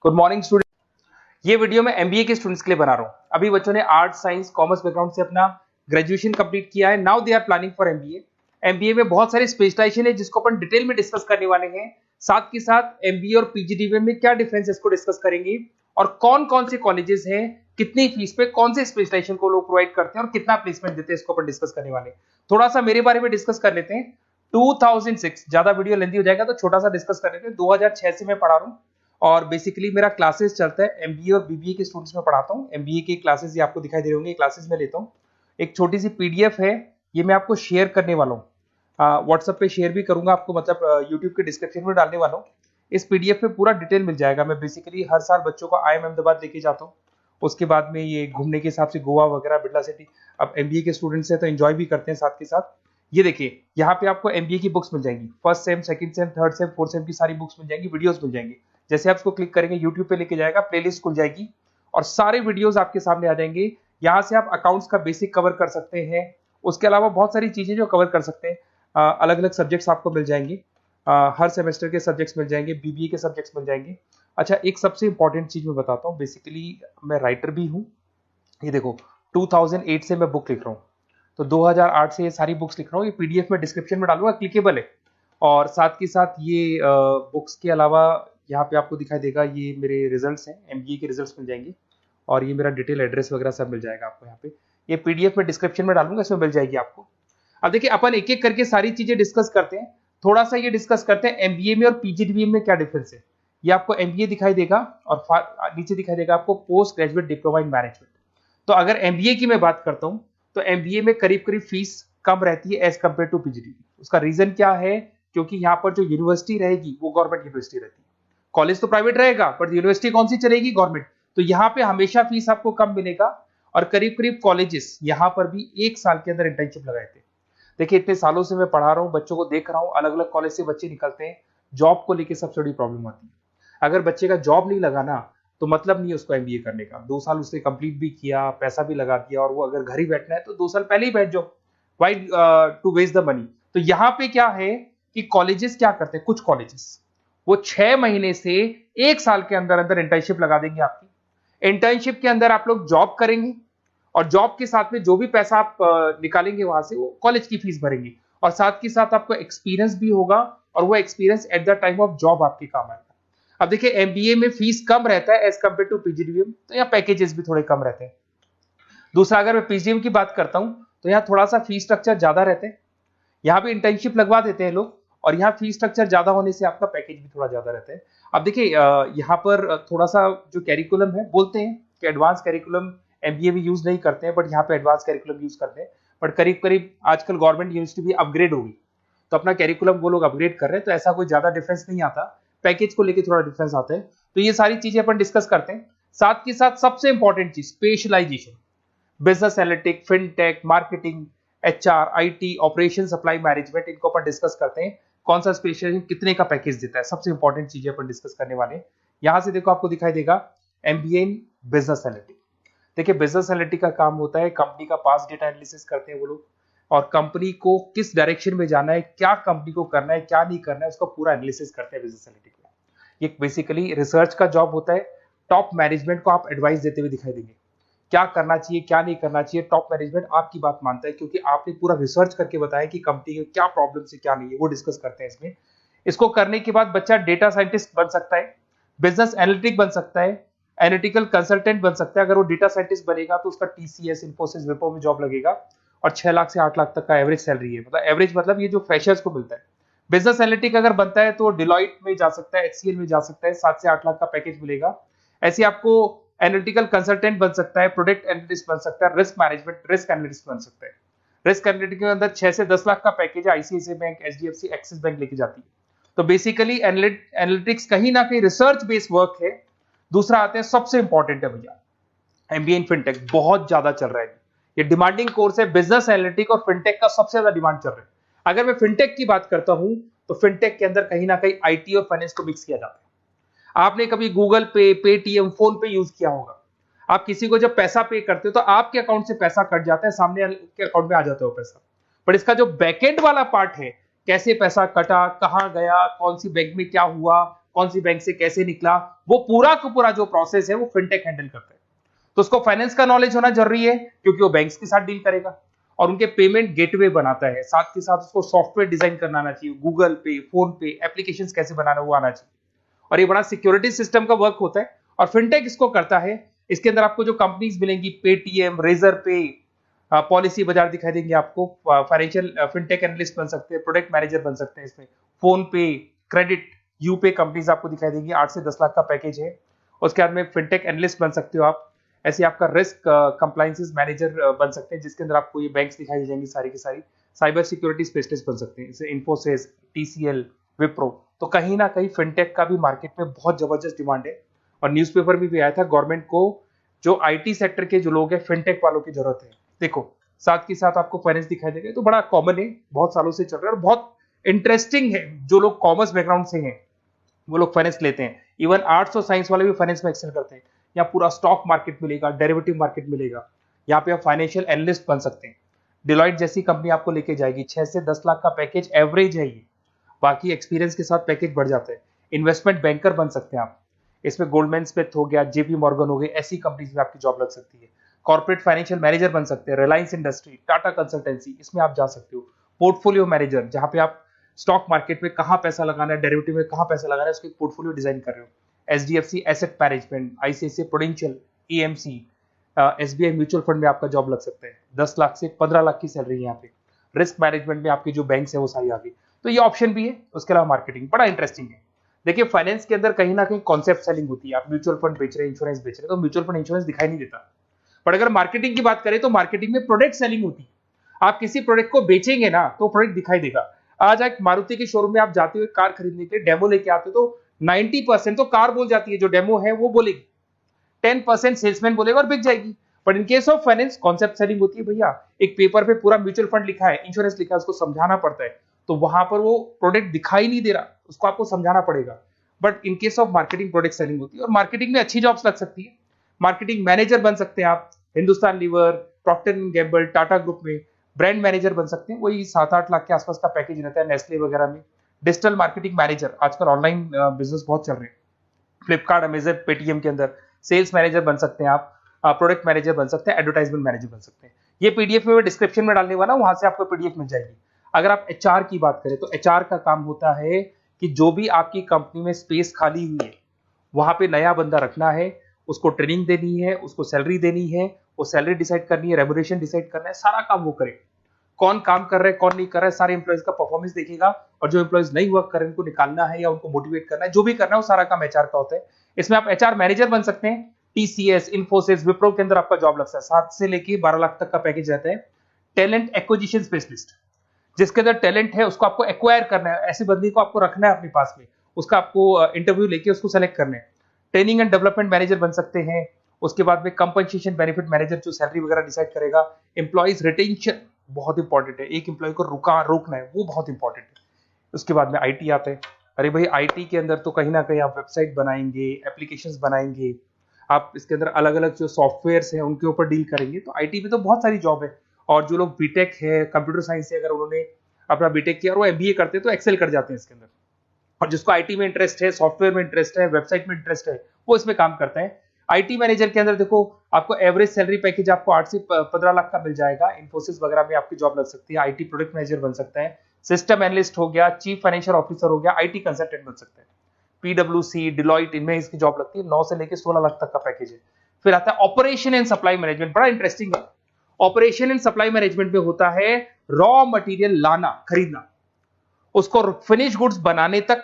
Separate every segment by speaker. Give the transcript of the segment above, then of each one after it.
Speaker 1: Good morning student. ये video मैं MBA के स्टूडेंट्स के लिए बना रहा हूँ। अभी बच्चों ने आर्ट साइंस कॉमर्स बैकग्राउंड से अपना ग्रेजुएशन कंप्लीट किया है। Now they are planning for MBA. MBA में बहुत सारी स्पेशलाइजेशन है जिसको अपन डिटेल में डिस्कस करने वाले हैं। साथ के साथ एमबीए और पीजीडीएम में क्या डिफरेंस है इसको डिस्कस करेंगे और कौन कौन से कॉलेजेस हैं, कितनी फीस पे कौन से स्पेशलाइजेशन को लोग प्रोवाइड करते हैं और कितना प्लेसमेंट देते हैं, इसको अपन डिस्कस करने वाले हैं। थोड़ा सा मेरे बारे में डिस्कस कर लेते हैं। 2006, ज्यादा वीडियो लेंथी हो जाएगा तो छोटा सा डिस्कस कर लेते हैं। 2006 से मैं पढ़ा रहा हूँ और बेसिकली मेरा क्लासेस चलता है एमबीए और बीबीए के स्टूडेंट्स में पढ़ाता हूँ। एमबीए के क्लासेस ये आपको दिखाई दे रहे होंगे, क्लासेस में लेता हूँ। एक छोटी सी पीडीएफ है, ये मैं आपको शेयर करने वाला हूँ, व्हाट्सएप पे शेयर भी करूंगा आपको, मतलब यूट्यूब के डिस्क्रिप्शन में डालने वाला हूँ। इस पीडीएफ पे पूरा डिटेल मिल जाएगा। मैं बेसिकली हर साल बच्चों को IIM अहमदाबाद लेके जाता हूँ। उसके बाद में ये घूमने के हिसाब से गोवा वगैरह, बिरला सिटी। अब एमबीए के स्टूडेंट्स हैं तो एंजॉय भी करते हैं साथ के साथ। ये देखिए, यहाँ पे आपको एमबीए की बुक्स मिल जाएंगी। First sem, second same, third same, fourth same की सारी बुक्स मिल जाएंगी, वीडियोस मिल जाएंगी। जैसे आप इसको क्लिक करेंगे यूट्यूब पे लेके जाएगा, प्लेलिस्ट खुल जाएगी और सारे वीडियोस आपके सामने आ जाएंगे। यहाँ से आप अकाउंट्स का बेसिक कवर कर सकते हैं। उसके अलावा बहुत सारी चीजें जो कवर कर सकते हैं। अलग अलग सब्जेक्ट्स आपको मिल जाएंगे, हर सेमेस्टर के सब्जेक्ट्स मिल जाएंगे, बीबीए के सब्जेक्ट्स मिल जाएंगे। अच्छा, एक सबसे इंपॉर्टेंट चीज मैं बताता हूँ। बेसिकली मैं राइटर भी हूँ। ये देखो, 2008 से मैं बुक लिख रहा हूँ, तो 2008 से ये सारी बुक्स लिख रहा हूँ। ये पीडीएफ में डिस्क्रिप्शन में डालूंगा, क्लिकेबल है। और साथ के साथ ये बुक्स के अलावा यहाँ पे आपको दिखाई देगा, ये मेरे रिजल्ट्स हैं, एमबीए के रिजल्ट्स मिल जाएंगे और ये मेरा डिटेल एड्रेस वगैरह सब मिल जाएगा आपको यहाँ पे। ये पीडीएफ में डिस्क्रिप्शन में डालूंगा, इसमें मिल जाएगी आपको। अब देखिए, अपन एक एक करके सारी चीजें डिस्कस करते हैं। थोड़ा सा ये डिस्कस करते हैं एमबीए में और पीजीडीएम में क्या डिफरेंस है। ये आपको एमबीए दिखाई देगा और नीचे दिखाई देगा आपको post graduate diploma in management. तो अगर एमबीए की मैं बात करता हूँ तो एमबीए में करीब करीब फीस कम रहती है एज कम्पेयर टू पीजीडीएम। उसका रीजन क्या है? क्योंकि यहाँ पर जो यूनिवर्सिटी रहेगी वो गवर्नमेंट यूनिवर्सिटी रहती है। कॉलेज तो प्राइवेट रहेगा बट यूनिवर्सिटी कौन सी चलेगी? गवर्नमेंट। तो यहाँ पे हमेशा फीस आपको कम मिलेगा। और करीब करीब कॉलेजेस यहाँ पर भी 1 साल के अंदर इंटर्नशिप लगाए थे। देखिए, इतने सालों से मैं पढ़ा रहा हूँ, बच्चों को देख रहा हूँ, अलग अलग कॉलेज से बच्चे निकलते हैं। जॉब को लेकर सबसे बड़ी प्रॉब्लम आती है। अगर बच्चे का जॉब नहीं लगा ना, तो मतलब नहीं है उसको एमबीए करने का। 2 साल उसने कंप्लीट भी किया, पैसा भी लगा दिया, और वो अगर घर ही बैठना है तो 2 साल पहले ही बैठ जाओ। Why to waste the money? तो यहाँ पे क्या है कि कॉलेजेस क्या करते हैं, कुछ कॉलेजेस वो 6 महीने से 1 साल के अंदर अंदर इंटर्नशिप लगा देंगे आपकी। इंटर्नशिप के अंदर आप लोग जॉब करेंगे और जॉब के साथ में जो भी पैसा आप निकालेंगे वहां से, वो कॉलेज की फीस भरेंगे। और साथ के साथ आपको एक्सपीरियंस भी होगा और वो experience at the time of job आपके काम आएगा। अब देखिए, एमबीए में फीस कम रहता है एज कम्पेयर टू पीजीडीएम, तो यहाँ पैकेजेस भी थोड़े कम रहते हैं। दूसरा, अगर मैं पीजीडीएम की बात करता हूं तो यहाँ थोड़ा सा फीस स्ट्रक्चर ज्यादा रहते हैं। यहाँ पे इंटर्नशिप लगवा देते हैं लोग और यहाँ फीस स्ट्रक्चर ज्यादा होने से आपका पैकेज भी थोड़ा ज्यादा रहता है। अब देखिए, यहाँ पर थोड़ा सा जो कैरिकुलम है, बोलते हैं कि एडवांस कैरिकुलम एमबीए भी यूज नहीं करते हैं, बट यहाँ पे एडवांस कैरिकुलम यूज करते हैं। बट करीब करीब आजकल गवर्नमेंट यूनिवर्सिटी भी अपग्रेड होगी, तो अपना कैरिकुलम वो लोग अपग्रेड कर रहे हैं, तो ऐसा कोई ज्यादा डिफरेंस नहीं आता। पैकेज को लेकर थोड़ा डिफरेंस आता है। तो ये सारी चीजें अपन डिस्कस करते हैं। साथ के साथ सबसे इंपॉर्टेंट चीज, specialisation, business analytic, fintech, marketing, HR, IT, operation, supply management, इनको अपन डिस्कस करते हैं। कौन सा स्पेशलाइजेशन कितने का पैकेज देता है, सबसे इंपॉर्टेंट चीजें अपन डिस्कस करने वाले हैं। यहां से देखो, आपको दिखाई देगा एमबीए इन बिजनेस एनालिटिक। देखिए, बिजनेस एनालिटिक का काम होता है, कंपनी का पास डेटा एनालिसिस करते हैं वो लोग, और कंपनी को किस डायरेक्शन में जाना है, क्या कंपनी को करना है, क्या नहीं करना है, उसका पूरा एनालिसिस करते हैं बिजनेस एनालिटिक में। ये बेसिकली रिसर्च का जॉब होता है। टॉप मैनेजमेंट को आप एडवाइस देते हुए दिखाई देंगे, क्या करना चाहिए, क्या नहीं करना चाहिए। टॉप मैनेजमेंट आपकी बात मानता है क्योंकि आपने पूरा रिसर्च करके बताया कि कंपनी के क्या प्रॉब्लम है, क्या नहीं है, वो डिस्कस करते हैं इसमें। इसको करने के बाद बच्चा डेटा साइंटिस्ट बन सकता है, बिजनेस एनालिटिक बन सकता है, एनालिटिकल कंसल्टेंट बन सकता है। अगर वो डेटा साइंटिस्ट बनेगा तो उसका टीसीएस, इन्फोसिस, विप्रो में जॉब लगेगा और 6 लाख से 8 लाख तक का एवरेज सैलरी है। मतलब एवरेज मतलब ये जो फ्रेशर्स को मिलता है। बिजनेस एनालिटिक अगर बनता है तो डिलॉइट में जा सकता है, एचसीएल में जा सकता है, 7 से 8 लाख का पैकेज मिलेगा। ऐसे आपको एनालिटिकल कंसल्टेंट बन सकता है, प्रोडक्ट एनालिस्ट बन सकता है, रिस्क मैनेजमेंट, रिस्क एनालिस्ट बन सकता है। रिस्क एनालिटिक के अंदर 6 से 10 लाख का पैकेज है, ICICI bank, HDFC, axis bank लेके जाती है। तो बेसिकली एनालिटिक्स कहीं ना कहीं रिसर्च बेस्ड वर्क है। दूसरा आते हैं, सबसे इंपॉर्टेंट है भैया, एमबीए इन फिनटेक बहुत ज्यादा चल रहा है। ये डिमांडिंग कोर्स है। बिजनेस एनालिटिक और फिनटेक का सबसे ज्यादा डिमांड चल रहा है। अगर मैं फिनटेक की बात करता हूं तो फिनटेक के अंदर कहीं ना कहीं आईटी और फाइनेंस को मिक्स किया जाता है। आपने कभी गूगल पे, पेटीएम, फोन पे यूज किया होगा। आप किसी को जब पैसा पे करते हो तो आपके अकाउंट से पैसा कट जाता है, सामने के अकाउंट में आ जाता है वो पैसा। पर इसका जो बैकएंड वाला पार्ट है, कैसे पैसा कटा, कहां गया, कौन सी बैंक में क्या हुआ, कौन सी बैंक से कैसे निकला, वो पूरा का पूरा जो प्रोसेस है वो फिनटेक हैंडल करता है। तो उसको फाइनेंस का नॉलेज होना जरूरी है क्योंकि वो बैंक्स के साथ डील करेगा और उनके पेमेंट गेटवे बनाता है, साथ के साथ उसको सॉफ्टवेयर डिजाइन करना आना चाहिए, गूगल पे, फोन पे, एप्लीकेशन कैसे बनाना वो आना चाहिए, और ये बड़ा सिक्योरिटी सिस्टम का वर्क होता है और फिनटेक इसको करता है। इसके अंदर आपको जो कंपनीज मिलेंगी, पेटीएम, रेजर पे, पॉलिसी बाजार दिखाई देंगे आपको, फाइनेंशियल फिनटेक एनालिस्ट बन सकते हैं, प्रोडक्ट मैनेजर बन सकते हैं इसमें, फोन पे, क्रेडिट, यूपे कंपनीज आपको दिखाई देंगी, 8 से 10 लाख का पैकेज है। उसके बाद में फिनटेक एनालिस्ट बन सकते हो आप, ऐसे आपका रिस्क कंप्लायंसेस मैनेजर बन सकते हैं जिसके अंदर आपको ये बैंक्स दिखाई दे जाएंगी सारी की सारी, साइबर सिक्योरिटी स्पेशलिस्ट बन सकते हैं जैसे इन्फोसिस, टीसीएल, विप्रो। तो कहीं ना कहीं फिनटेक का भी मार्केट में बहुत जबरदस्त डिमांड है और न्यूज़पेपर में भी आया था, गवर्नमेंट को जो आईटी सेक्टर के जो लोग हैं फिनटेक वालों की जरूरत है। देखो साथ के साथ आपको फाइनेंस दिखाई देगा, तो बड़ा कॉमन है, बहुत सालों से चल रहा है और बहुत इंटरेस्टिंग है। जो लोग कॉमर्स बैकग्राउंड से हैं वो लोग फाइनेंस लेते हैं, इवन आर्ट्स और साइंस वाले भी फाइनेंस में एक्सेल करते हैं। यहाँ पूरा स्टॉक मार्केट मिलेगा, डेरिवेटिव मार्केट मिलेगा, यहाँ पे आप फाइनेंशियल एनालिस्ट बन सकते हैं। डिलॉयट जैसी कंपनी आपको लेके जाएगी, 6 से 10 लाख का पैकेज एवरेज है ये, बाकी एक्सपीरियंस के साथ पैकेज बढ़ जाता है। इन्वेस्टमेंट बैंकर बन सकते हैं आप, इसमें गोल्डमैन स्मिथ हो गया, जेपी मॉर्गन हो गए, ऐसी कंपनीज में आपकी जॉब लग सकती है। कॉर्पोरेट फाइनेंशियल मैनेजर बन सकते हैं, रिलायंस इंडस्ट्री, टाटा कंसल्टेंसी, इसमें आप जा सकते हो। पोर्टफोलियो मैनेजर, जहां पे आप स्टॉक मार्केट में कहां पैसा लगाना है, डेरिवेटिव में कहां पैसा लगाना है, उसके पोर्टफोलियो डिजाइन कर रहे हो। HDFC asset management, ICICI prudential, AMC, SBI mutual fund में आपका जॉब लग सकता है। 10 लाख से 15 लाख की सैलरी है यहाँ पे। रिस्क मैनेजमेंट में आपकी जो बैंक्स है वो सारी आ गई, तो ये ऑप्शन भी है। उसके अलावा मार्केटिंग बड़ा इंटरेस्टिंग है। देखिए फाइनेंस के अंदर कहीं ना कहीं कॉन्सेप्ट सेलिंग होती है, आप म्यूचुअल फंड बेच रहे हैं, इंश्योरेंस बेच रहे हैं, तो म्यूचुअल फंड इंश्योरेंस दिखाई नहीं देता। पर अगर मार्केटिंग की बात करें तो मार्केटिंग में प्रोडक्ट सेलिंग होती है। आप किसी प्रोडक्ट को बेचेंगे ना तो प्रोडक्ट दिखाई देगा। आज एक मारुति के शोरूम में आप जाते हो कार खरीदने के लिए, डेमो लेके आते हो तो 90% तो कार बोल जाती है, जो डेमो है वो बोलेगी, 10% सेल्समैन बोलेगा और बिक जाएगी। But in case of finance concept selling होती है भैया, एक पेपर पे पूरा म्यूचुअल फंड लिखा है, इंश्योरेंस लिखा है, उसको समझाना पड़ता है, तो वहां पर वो प्रोडक्ट दिखाई नहीं दे रहा, उसको आपको समझाना पड़ेगा। But in case of marketing product selling होती है और मार्केटिंग में अच्छी जॉब्स लग सकती है। मार्केटिंग मैनेजर बन सकते हैं आप, Hindustan Lever, Procter and Gamble, Tata group में ब्रांड मैनेजर बन सकते हैं, वही 7-8 लाख के आसपास का पैकेज रहता है, नेस्ले वगैरह में। डिजिटल मार्केटिंग मैनेजर, आजकल ऑनलाइन बिजनेस बहुत चल रहे हैं, फ्लिपकार्ट, अमेजन, पेटीएम के अंदर सेल्स मैनेजर बन सकते हैं आप, प्रोडक्ट मैनेजर बन सकते हैं, एडवर्टाइजमेंट मैनेजर बन सकते हैं। ये पीडीएफ में मैं डिस्क्रिप्शन में डालने वाला हूं, वहां से आपको पीडीएफ मिल जाएगी। अगर आप एचआर की बात करें तो एचआर का काम होता है कि जो भी आपकी कंपनी में स्पेस खाली हुई है वहां पे नया बंदा रखना है, उसको ट्रेनिंग देनी है, उसको सैलरी देनी है, वो सैलरी डिसाइड करनी है, रेम्यूनरेशन डिसाइड करना है, सारा काम वो करे। कौन काम कर रहा है, कौन नहीं कर रहा है, सारे एम्प्लॉइज का परफॉर्मेंस देखेगा, और जो एम्प्लॉइज नहीं वर्क कर रहे हैं उनको निकालना है या उनको मोटिवेट करना है, जो भी करना है वो सारा काम एचआर का होता है। इसमें आप एचआर मैनेजर बन सकते हैं, टीसीएस, इन्फोसिस, विप्रो के अंदर आपका जॉब लगता है, 7 से लेके 12 लाख तक का पैकेज रहता है। टैलेंट एक्विजिशन स्पेशलिस्ट, जिसके अंदर टैलेंट है उसको आपको एक्वायर करना है, ऐसे बंदे को आपको रखना है अपने पास में, उसका आपको इंटरव्यू लेके उसको सेलेक्ट करना है। ट्रेनिंग एंड डेवलपमेंट मैनेजर बन सकते हैं। उसके बाद में कंपनसेशन बेनिफिट मैनेजर, जो सैलरी वगैरह डिसाइड करेगा। एम्प्लॉइज रिटेंशन बहुत इंपॉर्टेंट है, एक एम्प्लॉय को रोकना है, वो बहुत इंपॉर्टेंट है। उसके बाद में आईटी आता है। अरे भाई आईटी के अंदर तो कहीं ना कहीं आप वेबसाइट बनाएंगे, एप्लीकेशंस बनाएंगे, आप इसके अंदर अलग अलग जो सॉफ्टवेयर्स हैं उनके ऊपर डील करेंगे, तो आईटी में तो बहुत सारी जॉब है। और जो लोग बीटेक है, कंप्यूटर साइंस से अगर उन्होंने अपना बीटेक किया और वो एमबीए करते हैं तो एक्सेल कर जाते हैं इसके अंदर। और जिसको आईटी में इंटरेस्ट है, सॉफ्टवेयर में इंटरेस्ट है, वेबसाइट में इंटरेस्ट है, वो इसमें काम करते हैं। आईटी मैनेजर के अंदर देखो आपको एवरेज सैलरी पैकेज आपको 8 से 15 लाख का मिल जाएगा। इन्फोसिस वगैरह में आपकी जॉब लग सकती है। आईटी प्रोडक्ट मैनेजर बन सकता है, सिस्टम एनालिस्ट हो गया, चीफ फाइनेंशियल ऑफिसर हो गया, आईटी कंसल्टेंट बन सकते हैं। पीडब्ल्यूसी, डिलॉयट, इनमें इसकी जॉब लगती है। 9 से लेकर 16 लाख तक का पैकेज है। फिर आता है ऑपरेशन एंड सप्लाई मैनेजमेंट, बड़ा इंटरेस्टिंग है। ऑपरेशन एंड सप्लाई मैनेजमेंट में होता है रॉ मटेरियल लाना, खरीदना, उसको फिनिश गुड्स बनाने तक,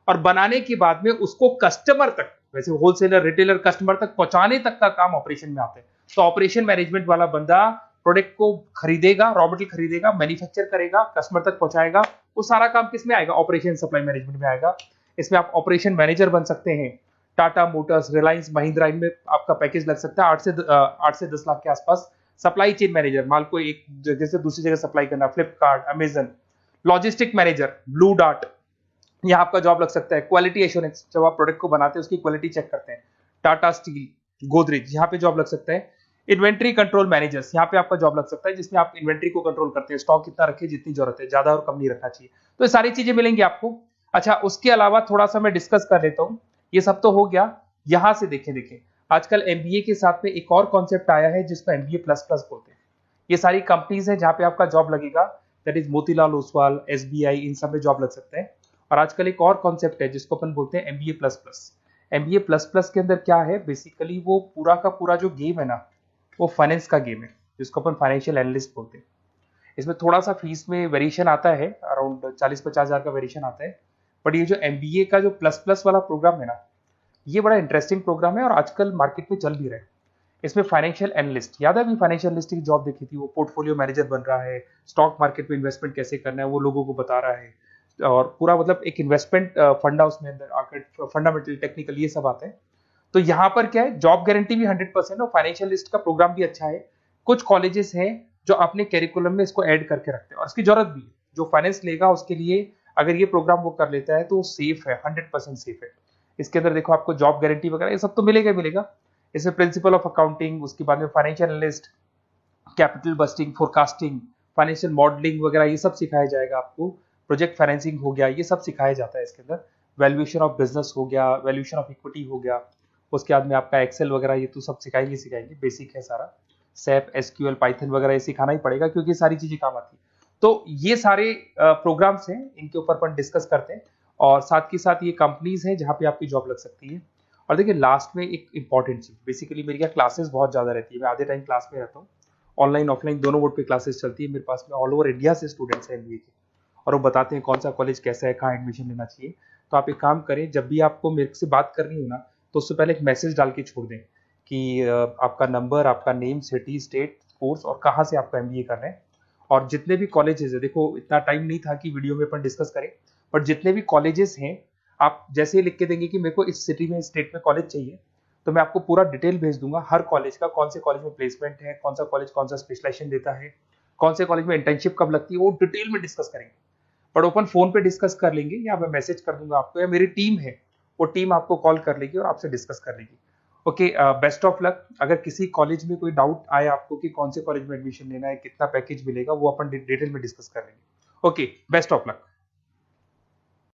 Speaker 1: और बनाने के बाद में उसको कस्टमर तक, वैसे होलसेलर, रिटेलर, कस्टमर तक पहुंचाने तक का काम ऑपरेशन में आता है। तो ऑपरेशन मैनेजमेंट वाला बंदा प्रोडक्ट को खरीदेगा, रॉ मटेरियल खरीदेगा, मैन्युफैक्चर करेगा, कस्टमर तक पहुंचाएगा, वो सारा काम किस में आएगा? ऑपरेशन सप्लाई मैनेजमेंट में आएगा। इसमें आप ऑपरेशन मैनेजर बन सकते हैं। टाटा मोटर्स, रिलायंस, महिंद्रा, इनमें आपका पैकेज लग सकता है 8 से 10 लाख के आसपास। सप्लाई चेन मैनेजर, माल को एक जगह से दूसरी जगह सप्लाई करना, Flipkart, Amazon. Logistic manager, blue dart, यहाँ आपका जॉब लग सकता है। क्वालिटी एश्योरेंस, जब आप प्रोडक्ट को बनाते हैं उसकी क्वालिटी चेक करते हैं। टाटा स्टील, गोदरेज, यहाँ पे जॉब लग सकता है। इन्वेंट्री कंट्रोल मैनेजर्स, यहाँ पे आपका जॉब लग सकता है, जिसमें आप इन्वेंट्री को कंट्रोल करते हैं, स्टॉक कितना रखे, जितनी जरूरत है, ज्यादा और कम नहीं रखना चाहिए। तो ये सारी चीजें मिलेंगी आपको। अच्छा, उसके अलावा थोड़ा सा मैं डिस्कस कर लेता हूँ। ये सब तो हो गया। यहाँ से देखें आजकल एमबीए के साथ में एक और कॉन्सेप्ट आया है जिसको एमबीए प्लस प्लस बोलते हैं। ये सारी कंपनीज हैं जहाँ पे आपका जॉब लगेगा, that is Motilal Oswal, SBI, इन सब में जॉब लग सकते हैं। और आजकल एक और कॉन्सेप्ट है जिसको अपन बोलते हैं MBA plus plus. MBA plus plus के अंदर क्या है, बेसिकली वो पूरा का पूरा जो गेम है ना, वो फाइनेंस का गेम है, जिसको अपन फाइनेंशियल एनालिस्ट बोलते हैं। इसमें थोड़ा सा फीस में वेरिएशन आता है, अराउंड 40-50 हज़ार का वेरिएशन आता है। बट ये जो एमबीए का जो प्लस प्लस वाला प्रोग्राम है ना, ये बड़ा इंटरेस्टिंग प्रोग्राम है और आजकल मार्केट में चल भी रहा है। इसमें फाइनेंशियल एनालिस्ट, याद है अभी फाइनेंशियल एनालिस्ट की जॉब देखी थी, वो पोर्टफोलियो मैनेजर बन रहा है, स्टॉक मार्केट में इन्वेस्टमेंट कैसे करना है वो लोगों को बता रहा है, और पूरा मतलब एक इन्वेस्टमेंट फंडा उसमें अंदर आकर फंडामेंटल टेक्निकल ये सब आता है। तो यहाँ पर क्या है, जॉब गारंटी भी 100% और फाइनेंशियल लिस्ट का प्रोग्राम भी अच्छा है। कुछ कॉलेजेस हैं जो अपने कैरिकुलम में इसको ऐड करके रखते हैं और इसकी जरूरत भी है। जो फाइनेंस लेगा उसके लिए अगर ये प्रोग्राम वो कर लेता है तो सेफ है, 100% सेफ है। इसके अंदर देखो आपको जॉब गारंटी वगैरह ये सब तो मिलेगा ही मिलेगा। इसमें प्रिंसिपल ऑफ अकाउंटिंग, उसके बाद में financial analyst, capital budgeting, forecasting, financial modelling वगैरह ये सब सिखाया जाएगा आपको। प्रोजेक्ट फाइनेंसिंग हो गया, ये सब सिखाया जाता है इसके अंदर। वैल्यूएशन ऑफ बिजनेस हो गया, वैल्यूएशन ऑफ इक्विटी हो गया, उसके बाद में आपका एक्सेल वगैरह ये तो सब सिखाएंगे, बेसिक है सारा। सैप, एसक्यूएल, पाइथन वगैरह ये सिखाना ही पड़ेगा क्योंकि ये सारी चीजें काम आती है। तो ये सारे प्रोग्राम्स हैं, इनके ऊपर अपन डिस्कस करते हैं। और साथ के साथ ये कंपनीज हैं जहाँ पे आपकी जॉब लग सकती है। और देखिए लास्ट में एक इंपॉर्टेंट चीज, बेसिकली मेरी क्या क्लासेस बहुत ज्यादा रहती है, मैं आधे टाइम क्लास में रहता हूँ। ऑनलाइन ऑफलाइन दोनों मोड पे क्लासेस चलती है मेरे पास में। ऑल ओवर इंडिया से स्टूडेंट्स हैं एमबीए के, और वो बताते हैं कौन सा कॉलेज कैसा है, कहाँ एडमिशन लेना चाहिए। तो आप एक काम करें, जब भी आपको मेरे से बात करनी हो ना, तो उससे पहले एक मैसेज डाल के छोड़ दें कि आपका नंबर, आपका नेम, सिटी, स्टेट, कोर्स और कहाँ से आपका एमबीए कर रहे हैं। और जितने भी कॉलेजेस है, देखो इतना टाइम नहीं था कि वीडियो में अपन डिस्कस करें, बट जितने भी कॉलेजेस हैं आप जैसे ही लिख के देंगे कि मेरे को इस सिटी में, इस स्टेट में कॉलेज चाहिए, तो मैं आपको पूरा डिटेल भेज दूंगा हर कॉलेज का, कौन से कॉलेज में प्लेसमेंट है, कौन सा कॉलेज कौन सा स्पेशलाइजेशन देता है, कौन से कॉलेज में इंटर्नशिप कब लगती है, वो डिटेल में डिस्कस करेंगे। पर ओपन फोन पे डिस्कस कर लेंगे, या मैं मैसेज कर दूंगा आपको, या मेरी टीम है वो टीम आपको कॉल कर लेगी और आपसे डिस्कस कर लेगी। Okay, best of luck. अगर किसी कॉलेज में कोई डाउट आए आपको कि कौन से कॉलेज में एडमिशन लेना है, कितना पैकेज मिलेगा, वो अपन डिटेल में डिस्कस कर लेंगे। Okay, best of luck.